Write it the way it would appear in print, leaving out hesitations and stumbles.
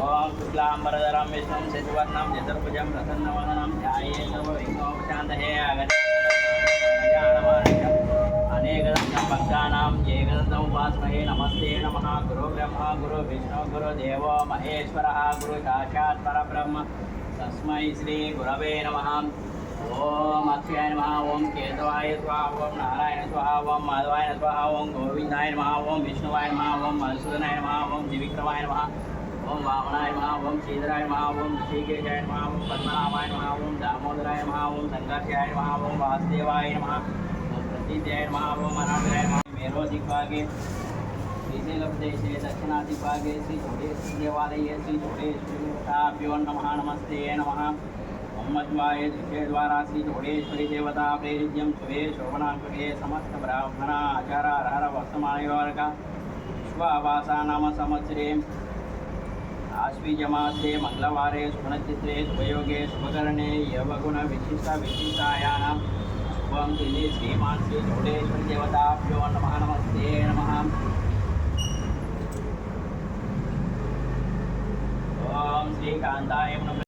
ओम शुक्लांबरधरं विष्णुं शशिवर्णं चतुर्भुजं प्रसन्नवदनं ध्यायेत् सर्वविघ्नोपशान्तये अनेकदन्तं भक्तानां एकदन्तमुपास्महे नमस्ते नमः गुरु ब्रह्मा गुरु विष्णु गुरुदेवो महेश्वरः गुरु साक्षात् परब्रह्म तस्मै श्री गुरवे नमः। ओम अक्षयाय नमः ओम केतवाय स्वाहा ओम नारायण स्वाहा ओम माधवाय स्वाहा ओम गोविंदाय नमः ओम विष्णुवाय नमः ओम मधुसूदनाय नमः ओम त्रिविक्रमाय नमः ओम वामनाय नमः ओम श्रीधराय नमः ओम ऋषिकेशाय नमः ओम पद्मनाभाय नमः ओम दामोदराय नमः ओम संघर्षाय नमः ओम वासुदेवाय नमः ओम प्रतीत्याय नमः ओम अनाथाय नमः। मेरो दिग्भागे श्रीशैलप्रदेशे दक्षिणादिग्भागे श्री जोडेश्वरी देवालये श्री जोडेश्वरी देवताभ्यो नमः नमस्ते नमः। मध्वाय दिशे द्वारा श्री जोडेश्वरी देवता प्रेरिज्यम शुभे शोभनाकुले समस्त ब्राह्मण आचार हर वर्तमानवर्ग विश्वावासा नाम संवत्सरे आश्वीजमासे मंगलवारे शुभनक्षत्रे शुभयोगे शुभकरणे यवगुण विशिष्ट विशिष्टायां शुभं तिथि श्रीमान श्री जोडेश्वरी देवताभ्यो नमः नमस्ते नमः। ओम श्री कांताय नमः।